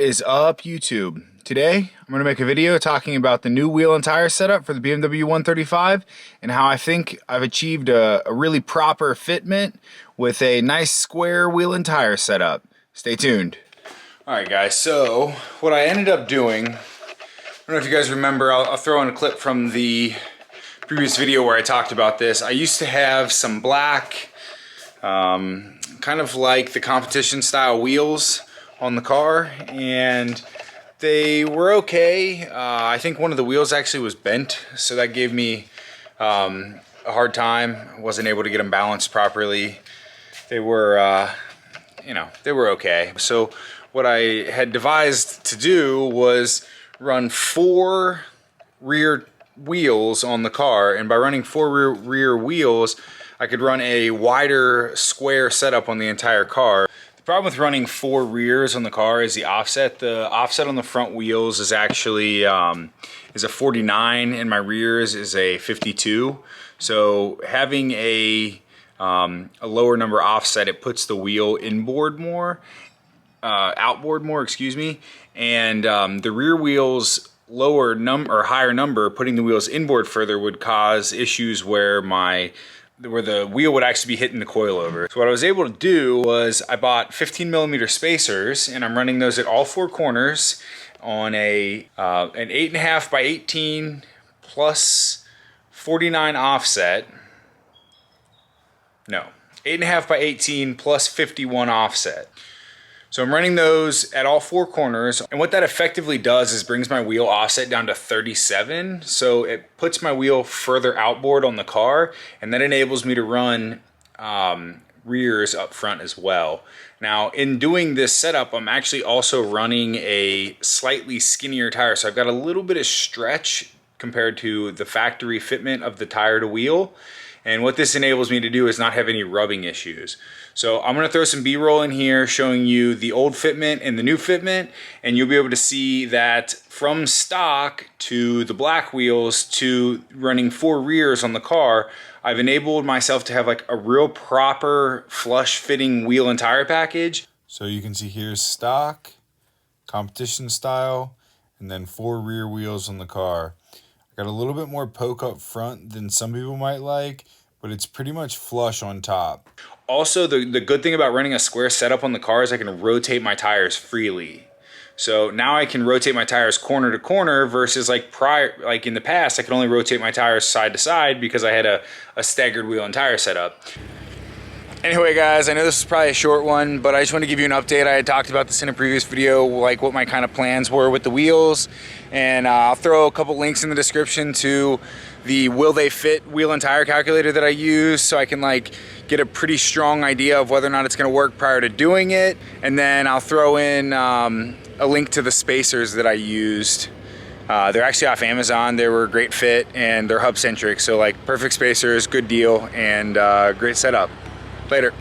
is up, YouTube? Today I'm going to make a video talking about the new wheel and tire setup for the BMW 135 and how I think I've achieved a really proper fitment with a nice square wheel and tire setup. Stay tuned. Alright guys, so what I ended up doing, I don't know if you guys remember, I'll throw in a clip from the previous video where I talked about this. I used to have some black, kind of like the competition style wheels on the car, and they were okay. I think one of the wheels actually was bent, so that gave me a hard time. I wasn't able to get them balanced properly. They were, they were okay. So what I had devised to do was run 4 rear wheels on the car, and by running 4 rear wheels, I could run a wider square setup on the entire car. The problem with running 4 rears on the car is the offset. The offset on the front wheels is actually is a 49, and my rears is a 52. So having a lower number offset, it puts the wheel inboard more, outboard more, excuse me, and the rear wheels higher number, putting the wheels inboard further, would cause issues where the wheel would actually be hitting the coilover. So what I was able to do was I bought 15mm spacers, and I'm running those at all 4 corners on an 8.5 by 18 plus 49 offset. No, 8.5 by 18 plus 51 offset. So I'm running those at all 4 corners, and what that effectively does is brings my wheel offset down to 37, so it puts my wheel further outboard on the car, and that enables me to run rears up front as well. Now, in doing this setup, I'm actually also running a slightly skinnier tire, so I've got a little bit of stretch compared to the factory fitment of the tire to wheel. And what this enables me to do is not have any rubbing issues. So I'm gonna throw some B-roll in here showing you the old fitment and the new fitment, and you'll be able to see that from stock to the black wheels to running 4 rears on the car, I've enabled myself to have like a real proper flush fitting wheel and tire package. So you can see here's stock, competition style, and then 4 rear wheels on the car. Got a little bit more poke up front than some people might like, but it's pretty much flush on top. Also, the good thing about running a square setup on the car is I can rotate my tires freely. So now I can rotate my tires corner to corner versus like in the past, I could only rotate my tires side to side because I had a staggered wheel and tire setup. Anyway guys, I know this is probably a short one, but I just want to give you an update. I had talked about this in a previous video, like what my kind of plans were with the wheels, and I'll throw a couple links in the description to the Will They Fit wheel and tire calculator that I use, so I can like get a pretty strong idea of whether or not it's going to work prior to doing it. And then I'll throw in a link to the spacers that I used. They're actually off Amazon. They were a great fit, and they're hub centric, so like perfect spacers, good deal, and great setup. Later.